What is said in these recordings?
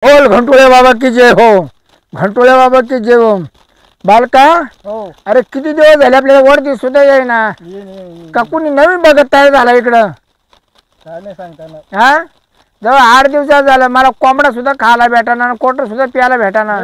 बोल घंटुळे बाबा की जय हो, घंटुळे बाबा की जय हो. बालका हो अरे किती दिवस झाले आपल्याला वरती सुद्धा येईना का कुणी नवीन बघत तयार झाला इकडं. काय नाही सांगता येणार. हा जवळ 8 दिवसात झालं मला कोंबडा सुद्धा खायला भेटाना, कोटर सुद्धा प्यायला भेटाना.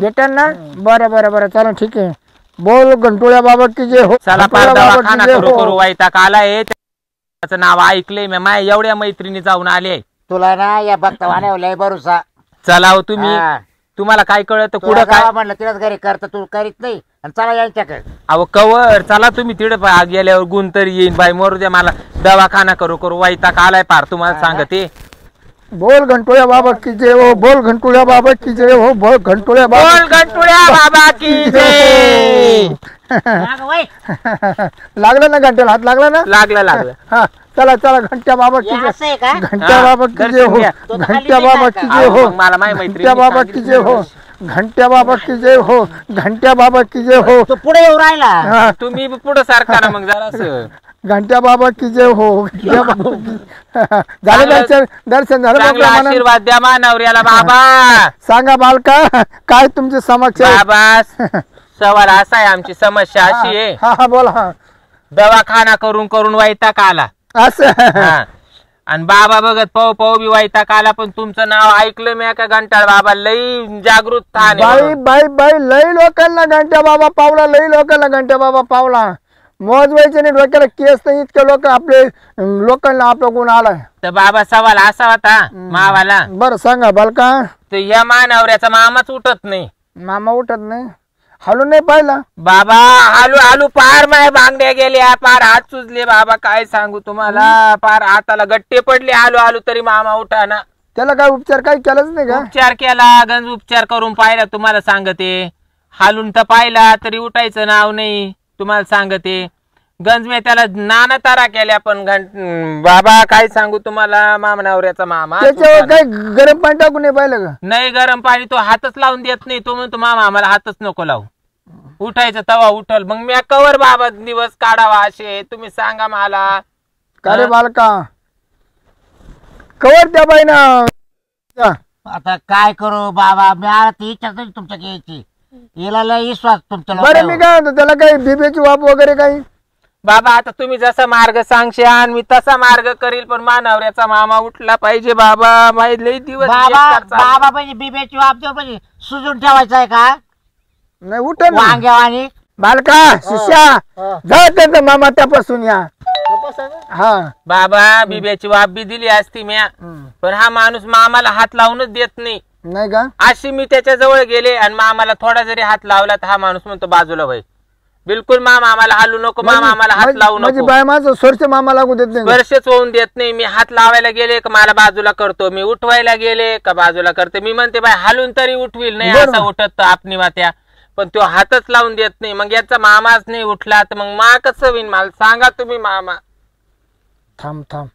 भेटन ना. बरं बरं बरं चला ठीक आहे. बोल घंटुळ्या बाबा की जय हो. चला पार दवाखाना करू करू वैताग आलाय. त्याचं नाव ऐकलंय मी, माय एवढ्या मैत्रिणी जाऊन आले. तुला ना या भक्तवाने लय भरोसा. चला हो तुम्ही, हा. तुम्हाला काय कळत तुला कुठं काय गावा म्हणलं तिलाच घरी करत तू करीत नाही आणि चला यांच्याकडे. अहो कवर चला तुम्ही तिकडे गेल्यावर गुण तरी येईन बाई. मरू द्या मला, दवाखाना करू करू वैताग आलाय पार तुम्हाला सांगते. बोल घंटुळ्या बाबा की जय हो, बोल घंटुळ्या बाबा की जय हो, बोल घंटुळ्या बाबा. बोल गंटुळ्या बाबा की जय. लागला ना घंट्याला, हात लागला ना. लागलं लागलं. हा चला चला घंट्या बाबा की हे असं जय, आहे का? घंट्या बाबा की जय हो, तो घंट्या खाली बाबा नाही की का? जय हो, मग मला माय मैत्रिणी घंट्या बाबा की जय हो, घंट्या बाबा की जय हो, घंट्या बाबा की जय हो. तू पुढे येऊ राहिला. हा, तुम्ही पुढे सारखा ना मग जरा घंट्या बाबा की जय हो, घंट्या बाबा की. झालं दर्शन, दर्शन झालं चांगला बाबा म्हणा. आशीर्वाद द्या मानवऱ्याला बाबा. सांगा बालका काय तुमची समस्या आहे? बाबा सवाल असा आहे, आमची समस्या अशी आहे, हा हा बोला. हा दवाखाना करून करून वैताग आला. असं हा. आणि बाबा बघत पाहू पाहू बी वैताग आला. पण तुमचं नाव ऐकलं मी का घंटाळ बाबा लई जागृत ठाणे बाई म्हणून. बाई बाई लई लोकांना घंट्या बाबा पावला, लई लोकांना घंट्या बाबा पावला. मोज व्हायचे नाही डोक्याला केस नाही, इतके लोक आपले लोकांना आपला गुण आलाय. तर बाबा सवाल असा होता मावाला, बरं सांगा बालका. तर या मानवऱ्याचा मामाच उठत नाही. मामा उठत नाही, हलू नाही पाहिला. बाबा आलू आलू पार माय बांगड्या गेल्या, पार हात सुजले बाबा. काय सांगू तुम्हाला, पार हाताला गट्टे पडले. आलू आलू तरी मामा उठाना. त्याला काय उपचार काही केलाच नाही का? उपचार केला, गंज उपचार करून पाहिला तुम्हाला सांगते. हालून तर पाहिला तरी उठायचं नाव नाही तुम्हाला सांगते. गंज मी त्याला नाना तारा केल्या पण बाबा काय सांगू तुम्हाला, मामा नवऱ्याचा मामा त्याच्यावर काही गरम पाणी टाकून नाही पाहिलं का? नाही गरम पाणी तो हातच लावून देत नाही. तो म्हणतो मामा आम्हाला हातच नको लावू, उठायचं तवा उठल. मग मी कवर बाबा दिवस काढावा असे तुम्ही सांगा मला. का रे बालका कवर त्या बाई ना. आता काय करू बाबा, मी आता ती इच्छा नाही तुमच्या घ्यायची. हिला लय विश्वास तुमच्या बरं मी लोकांवर. काय म्हणतो त्याला काही बिबेची वाप वगैरे काही? बाबा आता तुम्ही जसा मार्ग सांगशान मी तसा मार्ग करील. पण मानवऱ्याचा मामा उठला पाहिजे बाबा. माहिती लई दिवस बाबा बेकार चालले. बाबा म्हणजे बिबेची वाप देऊ म्हणजे सुजून ठेवायचं आहे का? नाही उठत ना. वांग्यावानी बालका शिष्या जा त्यांचा मामा त्यापासून या. हा बाबा बिब्याची वाप बी दिली असती म्या, पण हा माणूस मामाला हात लावूनच देत नाही. नाही का? अशी मी त्याच्या जवळ गेले आणि मामाला थोडा जरी हात लावला तर हा माणूस म्हणतो बाजूला भाई. बिलकुल मामा आम्हाला हालू नको, मामा आम्हाला हात लावू म्हणजे नको. बाय माझं सोरचे मामा लागू देत नाही. स्पर्शच होऊन देत नाही. मी हात लावायला गेले का मला बाजूला करतो, मी उठवायला गेले का बाजूला करते. मी म्हणते बाय हालून तरी उठवील, नाही बरोबर. असं उठत आपणी वात्या. पण तो हातच लावून देत नाही. मग याचा मामाच नाही उठला तर मग मा कसं होईन मला सांगा तुम्ही मामा. थांब थांब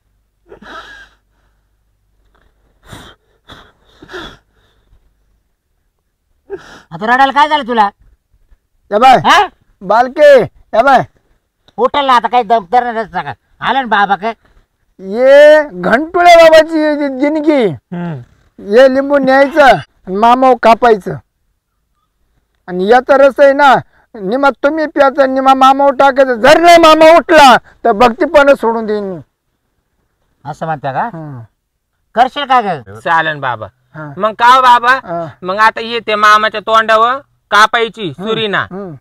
आता रडायला काय झालं तुला? या बाय हा? बालके या बाय उठल ना आता काही दमदार नसता का? आलं ना बाबा काय? ये घंटुळे बाबाची जिंदगी. ये लिंबू न्यायचं आणि मामा कापायचं आणि याचा रस आहे ना निमा तुम्ही प्यायचं, निमा मामा टाकायचं. जर नाही मामा उठला तर भक्तीपण सोडून देईन मी. असं म्हणता का? हं. करशील का ग? चालन बाबा. हा. मग का हो बाबा, हा. मग आता येते मामाच्या तोंडावर कापायची सुरीना. हं.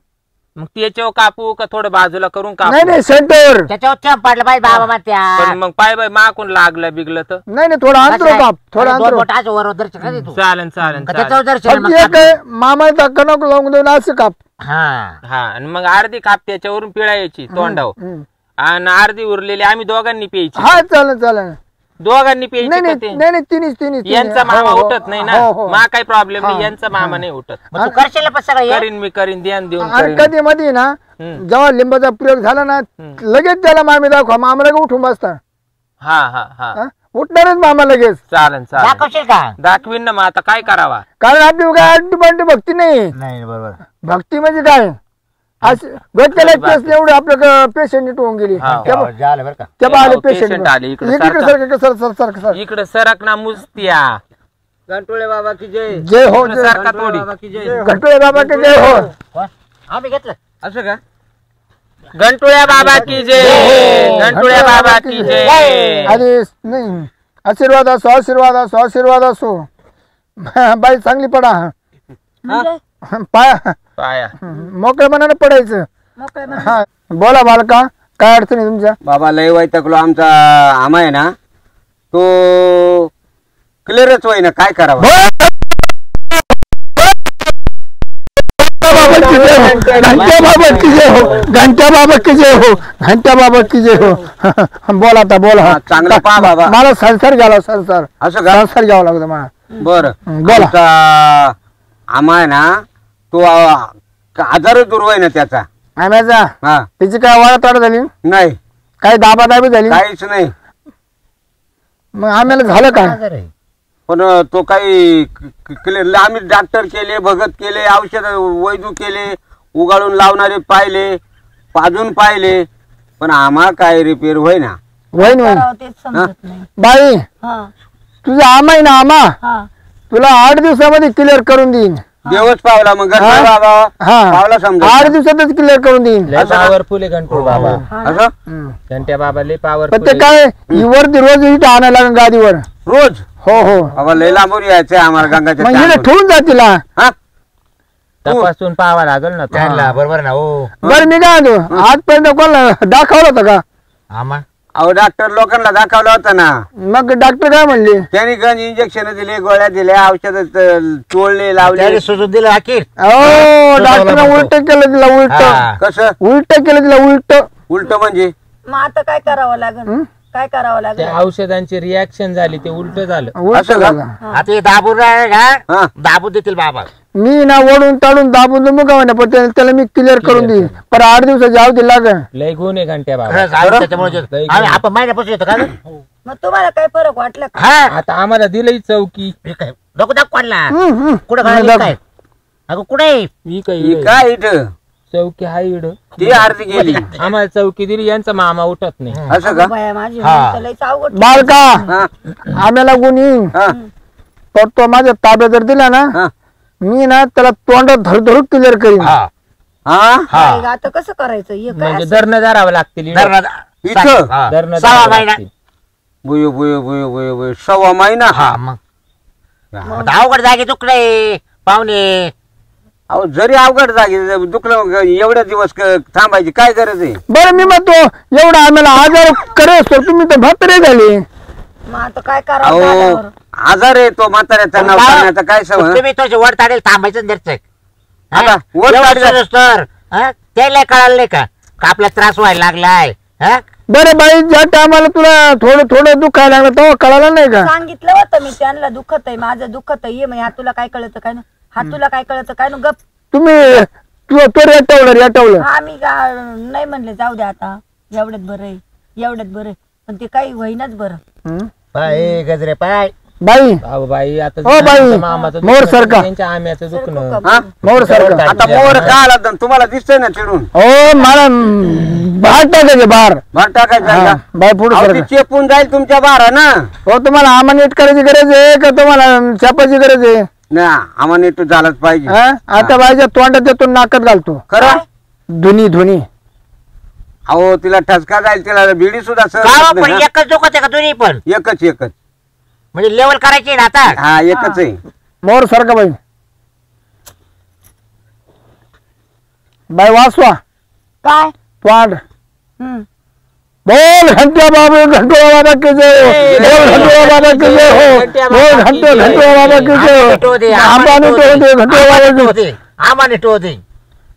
मग त्याच्यावर कापू का थोडं बाजूला करून नाही कापू? नाही सेंटर. त्याच्यावर चंप पडलं पाहिजे बाबा म्हणत्या. पण मग पाय बाय माकून लागलं बिगलं तर नाही नाही थोडा अंतर काप, थोडा दोन अंतर. बोट आज वर दर्शन का तू? चालन चालन का चालन. त्याच्यावर दर्शन फक्त एक आहे, मामाचा कणक लावून देऊन असं काप. हा हा आणि मग अर्धी काप त्याच्यावरून पिळायची तोंडावर हं. आणि अर्धी उरलेली आम्ही दोघांनी प्यायची. हा चालेल चालेल. दोघांनी प्यायची नाही का नाही ते? नाही नाही तिन्हीच तिन्हीच यांचा मामा उठत नाही ना. हो, हो. मा काही प्रॉब्लेम हा, नाही, यांचा मामा नाही उठत. मग तू करशील ना पण सगळं हे? करीन मी करीन, ध्यान देऊन आणि करीन. कधी मध्ये ना हं. जेव्हा लिंबाचा प्रयोग झाला ना लगेच त्याला मामी दाखवा. मामा लगेच उठून बसता. हा हा हा हा? उठणारच मामा लगेच. चालन चालन दाखवशील का? दाखवीन ना. मग आता काय करावा? कारण आपली काय अड्डू भक्ती नाही. नाही बरोबर. भक्ती म्हणजे काय असं डोक्याला केस एवढं आपलं पेशंट नीट होऊन गेली. हा. झालं बरं का? त्या आले patient पेशंट आले. इकडे इकडे सारखा. सारखं सर सर सारखं सर. इकडे सरक ना मुसत्या गंटोळे बाबा की जय. जय हो जय. सारखा तोडी बाबा की जय. घंटुळे बाबा की जय हो. कोण? आम्ही घेतलं. असं का? गंटुळ्या बाबा की जय. गंटुळ्या बाबा की जय. अरे नाही, आशीर्वाद असो, आशीर्वाद असो, आशीर्वाद असो. बाई चांगली पडा. पाया पाया मोकळ्या मनाने पडायचं. मोकळ्या मनाने. हा बोला बालका, काय अडचण आहे तुमच्या? बाबा लय वैतागलो. आमचा आमा आहे ना तो क्लिअरच होई ना, काय करावं? घंट्या बाबा की जय हो. घंट्या बाबा की जय हो. घंट्या बाबा की जय हो. बोला आता बोला. हा, चांगलं पहा बाबा. मला संसार घ्यावा, संसार असं का? संसार घ्यावा लागतो मला. बर बोला. आमचा आमा आहे ना तो आजारच दूर होई ना त्याचा. आम्याचा हा त्याची काय वाढ झाली? नाही काही दाबादाबी झाली? काहीच नाही. मग आम्हाला झालं काय? आजार आहे. पण तो काही क्लिअर आम्ही डॉक्टर केले, भगत केले, औषध वैद्य केले, उगाळून लावणारे पाहिले, पाजून पाहिले, पण आम्हा काय रिपेअर होय ना. वहीन वहीन करावं तेच समजत नाही. बाई हा तुझा आमा आहे ना, आमा हा तुला 8 दिवसामध्ये क्लिअर करून देईन. देवच पावला मग हा? बाबा हा पावला समजा. 8 दिवसातच क्लिअर करून देईन. लय पॉवरफुल आहे गंटू बाबा. असं घंट्या बाबा लय पण ते पॉवरफुल. काय ही वरती रोज इथं आणायला लागेल गादीवर. रोज हो हो बाबा लय लांबून यायचंय आम्हाला गंगाच्या मग हिने टाकावर. ठेवून जा तिला. हा? तपासून पाहावा लागेल ना. त्यांना बरोबर ना हो. बरं मी काय म्हणतो, आजपर्यंत कोणाला दाखवलं होतं का? आम्हा अहो डॉक्टर लोकांना दाखवलं होतं ना. मग डॉक्टर काय म्हणले? त्यांनी गंज इंजेक्शन दिले, गोळ्या दिल्या, औषध चोळले, लावले. त्याने सुजून दिलं अखेर. हो डॉक्टरने उलट केलं तिला, उलट हा. कसं उलट केलं तिला, उलट. उलट म्हणजे? मग आता काय करावं लागेल? काय करावं लागेल? त्या औषधांची रिॲक्शन झाली, ते उलट झालं. उलट असं का? झालं. आता हे दाबून राहिले हा. का दाबून देतील बाबा. मी ना ओढून ताडून दाबून मग पण त्याला मी क्लिअर करून देईन. पण 8 दिवसाची अवधी लागेल. लय गुण आहे घंट्या बाबा. खरंच आम्ही त्याच्यामुळे लय आम्ही आपण महिन्यापासून येतो का ग? मग तुम्हाला काय फरक वाटला का? हा आता आम्हाला दिलंय चौकी. हे काय नको दाखव कोणला कुठं नाही घालायला दाखव. काय अगं कुठे ही काय ही काय इथं चौकी हाय इड. ती आरती गेली. आम्हाला चौकी दिली, यांचा मामा उठत नाही. असं का? बाया माझी हा. लयच अवघड. बालका हा आम्हाला गुण येईन. हा तर तो माझ्या ताब्यात जर दिला ना, हा मी ना त्याला तोंडात धरून क्लिअर करीन. हा हा काय ग, आता कसं करायचं? हे काय म्हणजे असं? धरणं धरावं लागतील इड. धरणं इथं? हा. धरणं 6 धरावं महिना लागतील. बुयो बुयो बुयो बुयो बुयो 1.25 महिना. हा मग आता अवघड जागे तुकडे पाहुणे. अहो जरी अवघड जागी दुखलं एवढ्या दिवस थांबायची काय गरज आहे? बरं मी म्हणतो एवढा आम्हाला आजार करेस तर तुम्ही तर म्हातारे झाले. मग आता काय करावं अहो झाल्यावर? आजार आहे तो म्हाताऱ्याचा नाव करण्याचा काय सवय? तुम्ही थोडे वर ताडेल थांबायचं दरचक. आता वर ताडेल. तर त्याला कळालं नाही का आपला त्रास व्हायला लागलाय. हा? बरं बाई ज्या टायमाला तुला थोडं थोडं दुखायला लागलं तेव्हा कळालं नाही का? सांगितलं होतं मी त्यांना, दुखत आहे माझं, दुखत आहे. ये म्हणे, हा तुला काय कळतं काय ना, हा तुला काय कळतं काय ना, गप. तुम्ही तो रेटवलं आम्ही नाही म्हणले जाऊ द्या आता, एवढ्यात बरं आहे, एवढ्यात बरं आहे. पण ते काही होईनाच बरं. पाय गजरे पाय. बाई अहो बाई आता हो बाई, त्यांच्या मामाचं मोर दुखणं, सारखा. त्यांच्या आम्याचं दुखणं. हा? मोर सारखं. आता मोर का आला तर तुम्हाला दिसतंय ना चिडून? हो मला बाहेर टाकायचे बाहेर. भार टाकायचा आहे का? बाय पुढे अहो, ती सारखं. चेपून जाईल तुमच्या बारा ना. हो तुम्हाला आम्हा नीट करायची गरज आहे का तुम्हाला छापायची गरज आहे? ना आम्हाला नीट झालंच पाहिजे. हा? आता बाईच्या तोंडात येतो नाकात घालतो खरं? धुनी अहो तिला ठसका जाईल, तिला बिडी सुद्धा सहन का होत पण नाही, हा? एकच दुखत आहे का दोन्ही पण? एकच म्हणजे लेवल करायची ना आता. हा एकच आहे. मोर सारखं बाई. बाई वाचवा काय? तोंड बोल घंट्या बाबा बाबा की जय हो. बोल घंट्या बाबा की जय हो. बोल घंट्या बाबा की जय हो. आंबाने टोळते घंट्या बाबा की. आम्हाने टोळते.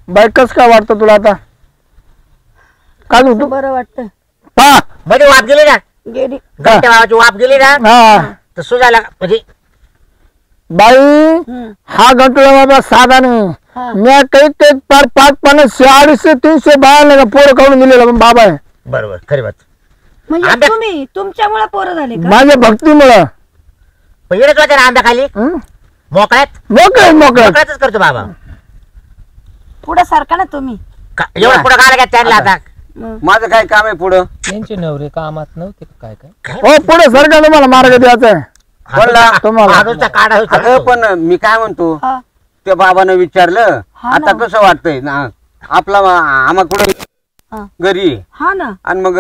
बाई कस काय वाटतं तुला आता? काय तू बरं वाटतं. पा मध्ये वाप गेली ना, गेली. घंट्या बाबाची वाप गेली ना हा तर सुजायला म्हणजे बाई हा घंटुळा बाबा साधा नाही. हा. मी काही पार 5-5 250 300 बाया पोरं काढून दिलेला बाबा आहे. बरोबर खरी बात. म्हणजे आंब्या- तुम्ही तुमच्यामुळे पोरं झाले का? माझ्या भक्तीमुळं पण येणच होते ना आंब्या खाली मोकळ्यात. मोकळ्यातच करतो बाबा. पुढे सारखा ना तुम्ही. एवढं पुढे घाला का त्यांना आता? माझं काय काम आहे पुढं? त्यांचे नवरे कामात नव्हते का काय काय? हो पुढे सरकार तुम्हाला मार्ग द्यायचा आहे. बोलला तुम्हाला माणूसचा काढा होता अगं पण मी काय म्हणतो हा. त्या बाबानं विचारलं हा आता ना. कसं वाटतंय ना आपला आम्हा कुठे हा. घरी हा ना आणि मग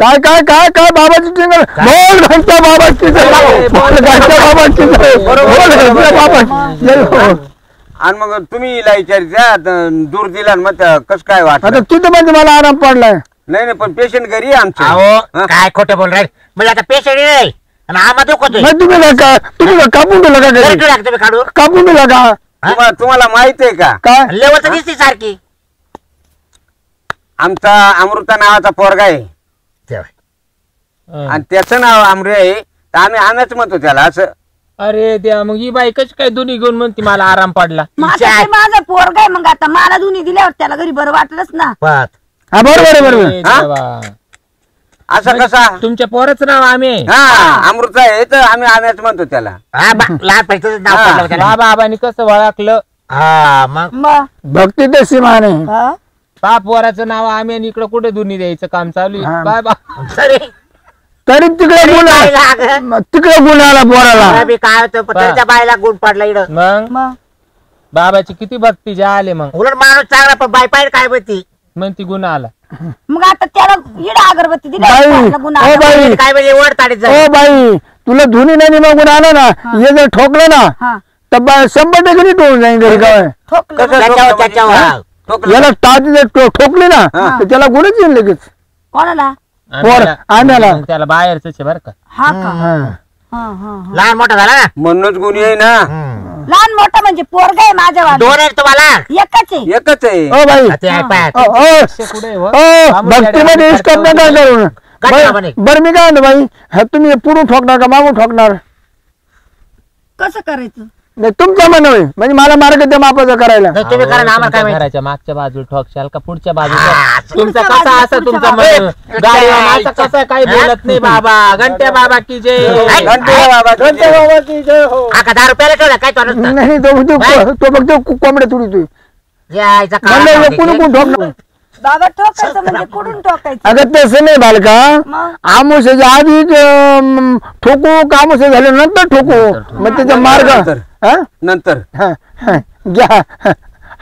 काय काय काय काय बाबाची टिंगल बोल घंटा बाबाची जय. बोल घंटा बाबाची जय. बोल घंटा बाबाची जय हो. आणि मग तुम्ही हिला विचारत्या दूर दिला आणि मग कसं काय आता वाटलं तिथं म्हणजे मला आराम पडलाय. नाही नाही पण पेशंट घरी आहे आमचे अहो काय खोटं बोल राहील म्हणजे आता पेशंट येईल आणि आम्हा दुखतोय नाही तुम्ही कापून दिलं का घरी? घरी ठेवला का तुम्ही काढून कापून दिलं का तुम्हाला माहित आहे का काय लेवल तर दिसते सारखी आमचा अमृता नावाचा पोरगा आहे आणि त्याचं नाव आमरे आहे तर आम्ही आम्हीच म्हणतो त्याला असं अरे द्या मग ही बाई कशी काय दोन्ही घेऊन म्हणते मला आराम पडला. माझा पोरगा आहे मग आता मला दोन्ही दिल्यावर त्याला घरी बरं वाटलंच ना. पाहत हा बरोबर आहे बरोबर. ए हा? देवा. असं कसा तुमच्या पोराचं नाव आम्ही आहे. हा अमृता आहे तर आम्ही आम्हीच म्हणतो त्याला हा लहान पैसे नाव हा. पडलं त्याला. बा बाबांनी कसं ओळखलं हा मग मग भक्ती तशी माने हा? बा पोराचं नाव आम्ही आणि इकडे कुठे दोन्ही द्यायचं काम चालू हा. आहे. बाय बा तरी तरी तिकडे गुण काय आला. लागं? मग तिकडे गुण आला पोराला. बी काय होतं पण त्याच्या बायला गुण पडला इकडं मग मग बाबाची किती भक्ती जे आले मग उलट माणूस चांगला पण बाय पाहिजे काय म्हणती मग ती गुन्हा आला. मग आता त्याला इडा अगरबत्ती दिली बाई त्याला गुन्हा ओ आला. बाई काय म्हणजे वर ताडीत ओ जाईल बाई तुला धुनी नाही मग गुण आला ना हे जर ठोकलं ना हा. तर 100% टोळून जाईल घरी काय ठोकलं कसं त्याच्यावर ठोकलं त्याच्यावर म्हणजे? हा. ठोकलं. याला टाच जर ठोकली ना हा. तर त्याला गुणच येईल लगेच. कोणाला आम्हाला. मग त्याला बाहेरच आहे बरं का. हा का हा. हा हा हा. लहान मोठा झाला ना म्हणूनच गुन्हे आहे ना लहान मोठा म्हणजे पोरगा आहे माझ्या वाला. दोन आहेत तुम्हाला एकच आहे. एकच आहे ओ बाई ते आहे पाय ओ कुठे आहे, हो? ओ भक्तीमध्ये इष्ट नका करू गट्टामध्ये. बरं मी काय म्हणतो बाई हा तुम्ही पुढून ठोकणार का मागून ठोकणार कसं करायचं नाही तुमच्या मन होय म्हणजे मला मार्ग त्या मापाचा करायला नाही, तुम्ही करा ना आम्हाला काय तुमच्या माहिती घराच्या मागच्या बाजूला ठोकशाल का पुढच्या हा, बाजूला तुमचा पुढच्या कसा बाजूला, असं तुमचा पुढच्या मन गाडीवर माझा कसा काही बोलत नाही बाबा. घंट्या बाबा की जय. घंटे बाबा आका 10 रुपयाला ठेवला काय तो नुसता? नाही तो फक्त कोंबड्या तुडी तू यायचा म्हणलं काळा कुणी कोण ठोकणार बाबा ठोकायचं म्हणजे कुठून ठोकायचं अगं तसं नाही बालका मग आमुष्याच्या आधी ठोकू का आमुष्य झाल्यानंतर ठोकू मग त्याचा मार्ग नंतर. हा? नंतर हा, हा. घ्या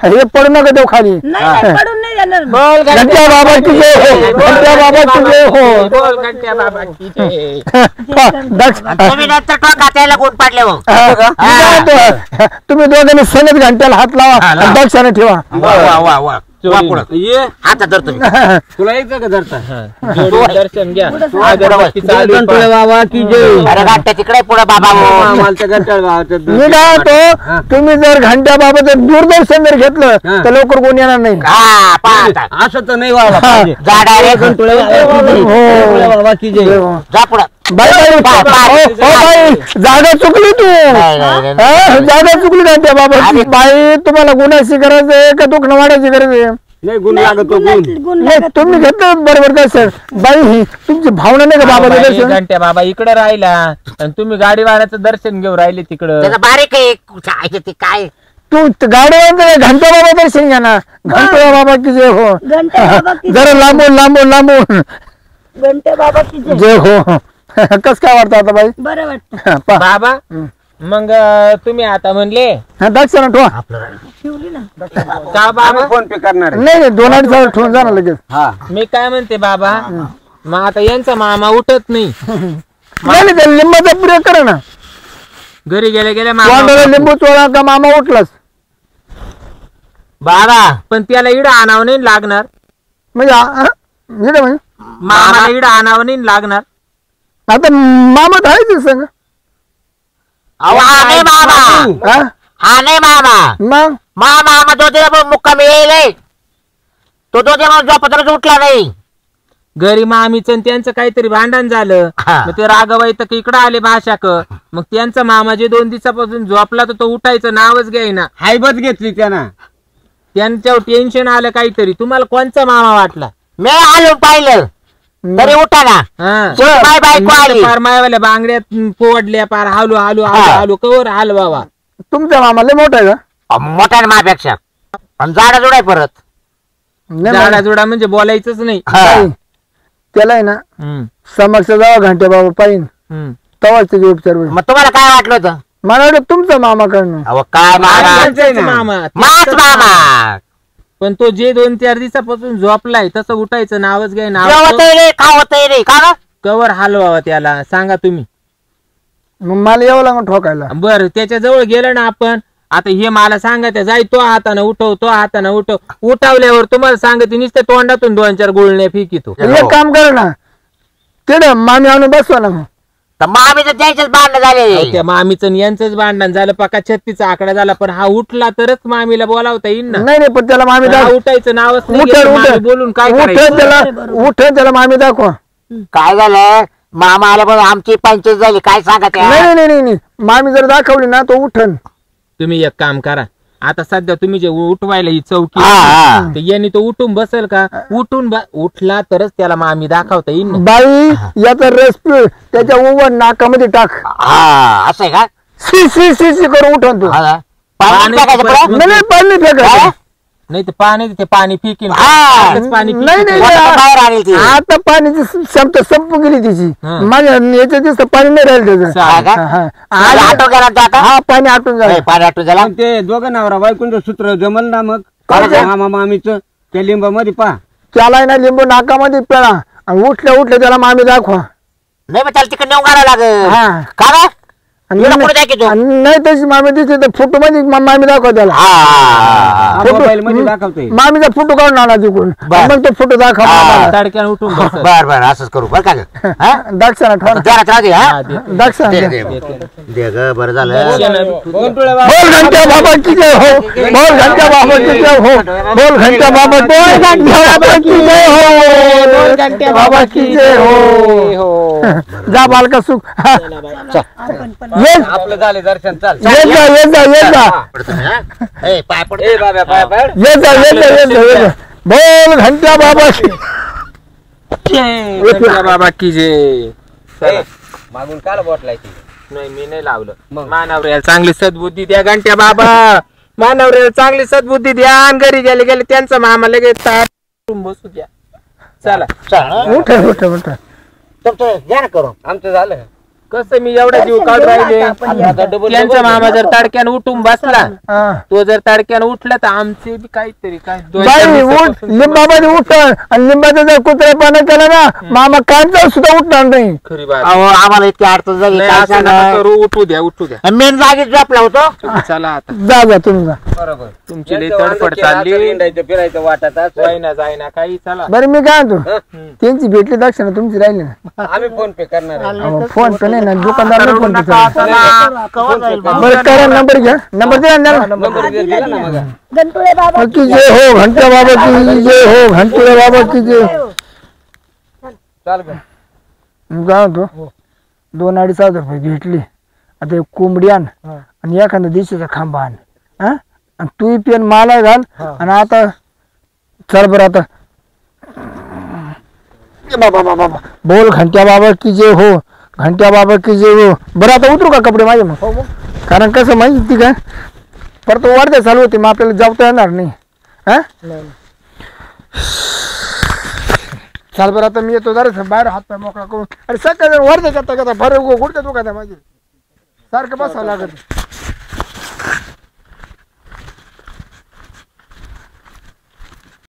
हे पडू नका देऊ खाली नाही नाही, पडून नाही जाणार बोल घंट्या बाबा की जय हो घंट्या बाबा की जय हो बोल घंट्या बाबा की जय. दक्ष आणि तुम्ही नंतर टोका त्याला गुण पाडले हो मी काय म्हणतो, तुम्ही दोघांनी सलग घंट्याला हात लावा आणि दक्षाने ठेवा वा वा वा वा वा पुढं. ये हातात धर तुम्ही तुला यायचं का धरता हा, जोडून दर्शन घ्या. अगरबत्ती चालू आहे, घंटे बाबा की जय अरे गाठ्या तिकडे पुढे बाबा हो. आम्हाला घंटे मी काय म्हणतो तुम्ही जर घंट्या बाबाचं दूरदर्शन जर घेतलं तर लवकर कोण येणार नाही हा पहा आता. असं तर नाही व्हायला पाहिजे. जाडा रे हो. बाबा की जय जा पुढं बाई बाई जागा चुकली तू नाही, नाही, नाही. हा, जागा चुकली घंट्या बाबा बाई तुम्हाला गुन्ह्याची गरज आहे का दुखणं वाढायची गरज आहे नाही गुण लागतो गुण गुण नाही तुम्ही घेतलं बरोबर काय सर बाई ही तुमची भावना नाही का बाबा बाई, दर्शन घंट्या बाबा इकडे राहिला आणि तुम्ही गाडीवाल्याचं दर्शन घेऊन राहिले तिकडं. त्याचा बारीक आहे काय ते काय तू गाडीवर घंटा बाबा दर्शन घ्या ना घंटा बाबा की जय हो घंटे बाबा की जरा लांबून लांबून लांबून घंटे बाबा की जय. जय हो कस काय वाटतं आता बाई बरं वाटतं पहा. बाबा मग तुम्ही आता म्हणले हा, दक्षिणा ठेवा आपलं ठेवली ना का बाबा फोन पे करणार आहे. नाही 2-2.5 ठेवून जा ना लगेच हा मी काय म्हणते बाबा मग आता यांचा मामा उठत नाही नाही ते लिंबाचा प्रयोग करा ना घरी गेले गेले तोंडाला मामा लिंबू चोळा का मामा उठलास बाबा पण त्याला इडं आणावं नाही लागणार. म्हणजे इकडे म्हणजे मामाला इडं आणावं नाही लागणार. आता मामा आहे संग अहो हा नाही मामा हा? हा नाही मामा मग मामा तो दिला मुक्कामी येईल तो दिवस झोपतच उठला नाही घरी मामीचं आणि त्यांचं काहीतरी भांडण झालं हा. मग ते रागवाई तर इकडं आले भाषाक मग त्यांचा मामा जे 2 दिवसापासून झोपला तर तो उठायचं नावच घ्यायना. हायबत घेतली त्यानं त्यांच्यावर टेन्शन आलं काहीतरी. तुम्हाला कोणचा मामा वाटला? मी आलो पाहिलं तरी उठा ना हा. माय बायको आली पार मायवाल्या बांगड्यात पोवडल्या पार हालू हालू हालू हा. हालू कवर हाल बाबा. तुमचा मामा लय मोठा आहे का मोठ्या मायापेक्षा पण जाडा जोडाय परत नाही झाडा मला- जुडा म्हणजे बोलायचंच नाही. हा. बाई, त्याला आहे ना हम्म, समक्ष जावा घंटे बाबा पाहिन हम्म. तवाच त्याचे उपचार होईल. मग तुम्हाला काय वाटलं होतं? मला वाटलं तुमचं मामाकडनं. अहो काय मामा त्यांचाच मामा माच मामा पण तो जे 2-4 दिवसापासून झोपलाय तसं उठायचं नावच घ्याय नाव जेवत रे खावत रे का ग? कवर हलवावा त्याला सांगा तुम्ही. मग मला यावं लागून ठोकायला. बर त्याच्या जवळ गेलं ना आपण आता हे मला सांगत जाय तो हाताने उठव तो हाताने उठव उठवल्यावर तुम्हाला सांगते नुसतं तोंडातून 2-4 गुळण्या फिकितो. एक काम कर ना तिकडे मामी आणून बसवा ना मग. तर मामी तर द्यायचेच भांडण झाले. त्या मामीचं आणि यांचंच भांडण झालं पका 36चा आकडा झाला पण हा उठला तरच मामीला बोलावता येईल ना. नाही पण त्याला मामी हा दाखव. उठायचं नावच नाही उठेल घेत, मामी उठेल बोलून काय उठेल करायचं? त्याला उठेल त्याला मामी दाखवा. काय झालं मामा आल्या पण आमची पंचायत झाली काय सांगा त्या? नाही नाही नाही नाही मामी जर दाखवली ना तो उठन. तुम्ही एक काम करा आता सध्या तुम्ही जे उठवायला ही चौकी हा, हा. तर यांनी तो उठून बसेल का उठला तरच त्याला मामी दाखवता येईल ना. बाई याचा रस पिळ त्याच्या उवर नाकामध्ये टाक. हा असं आहे का? सी सी सी सी करून उठन तू. हा. पाणी टाकायचं पुढं? नाही नाही पाणी फेकायचं. नाही तर पाणी ते पाणी फिकीन हा. आताच पाणी नाही फिकीन. नाही वाटतं बाहेर आणेल ती. आता पाण्याची क्षमता संपून गेली तिची. हा. माझ्या याच्या दिवस पाणी नाही राहिलं त्याचं. हा का? हा, हा. आज आज- आटो गेला तो आता? हा पाणी आटून झालं. ए, पाणी आटो झाला. मग ते दोघं नवरा बायकोंचं सूत्र जमल ना मग काय? मामा मामीचं त्या लिंबामध्ये पहा. त्याला आहे ना लिंबू नाकामध्ये पेळा आणि उठल्या उठल्या त्याला मामी दाखवा. नाही मग त्याला तिकडे नेऊन घालावं लागेल. हा. का ग? आणि तुला कुठे दाखवतो? आणि नाही तशी मामी दिसली तर फोटो मध्ये मामी दाखवा त्याला. हा. फोटो- मोबाईल मध्ये दाखवतोय. मामीचा फोटो काढून आणा तिकडून बर. मग तो फोटो दाखवा हा. मामाला. तडक्यानं उठून बसेल. बर बर असंच करू बर का ग? हा? दाक्षाला ठेवा ना. जरा राहते हा? हा, दे. दाक्षाला दे, द्या. दे. दे ग बरं झालं. गंटुळे बाबा. बोल घंटा बाबा की जय हो. बोल घंटा बाबा की जय हो. बोल घंटा बाबा बोल घंटा बाबा की जय हो. बोल घंटा बाबा की जय हो. जा बालका सुख. हा. आपण पण ये आपलं झाले दर्शन चाल. ये जा ये जा ये जा पडतो मी, हा? ए, पाय पड. ए बाबा पाय पाय. ये जा ये जा ये जा ये जा. बोल घंटा बाबा की गणपती बाबा की जय. ए, मागून काल बोटलायची. नाही मी नाही लावलं मानवऱ्याला चांगली सद्बुद्धी द्या घंट्या बाबा मानवऱ्याला चांगली सद्बुद्धी द्या आणि घरी गेले गेले त्यांचा मामा लगेच ताट बसू द्या. चला चल, हा? उठ उठ उठ. तुमचं द्या ना करून. आमचं झालं. कसं मी एवढा जीव काढून राहिले आता डबल त्यांचा मामा जर तडक्यानं उठून बसला हा. तो जर तडक्यानं उठला तर आमचे बी काहीतरी काय बाई उठ लिंबामध्ये उठ आणि लिंबाचा जर कुत्रेपणा केला ना मामा कांचा सुद्धा उठणार नाही. खरी बात अहो आम्हाला इतकी अडचण झाली नाही, काय असं नका सांगा. करू उठू द्या मेन जागेत झोपला होतो. चला आता जा जा तुम्ही जा. बरोबर. तुमची लई यांचं वांदे तडफड केलं, आता चालली हिंडायचं फिरायचं वाटत जाईना काही चला बरं मी काय म्हणतो त्यांची भेटली दक्षिणा तुमची राहिली ना. आम्ही फोन पे करणार आहे. अहो, फोन पे नाही ना दुकानदार फोन पे नका, करा. चला. कवर जाईल बाबा. बरं करा नंबर घ्या नंबर द्या ना. नंबर दिला ना मग. गणपुळे बाबा की जय हो घंटा बाबा की जय हो घंटे बाबा की जय. चाल गं. मी काय म्हणतो 2-2.5 रुपये भेटली आता एक कोंबडी आण आणि एखादा दिशेचा खांबा आण. हा आणि तू पेन मला घाल आणि आता चल बरं आता ए बाबा बाबा बाबा. बोल घंट्या बाबा की जय हो घंट्या बाबा की जय हो. बरं आता उतरू का कपडे माझे मग कारण कसं माहिती काय परत वाढत्या चालू होते मग आपल्याला जावता येणार नाही. हा चाल बरं आता मी येतो जरा बाहेर हात पाय मोकळा करून अरे सकाळ वाढते करता करता बरं गुडच्या दुखायचा माझे सारखं बसावं लागत.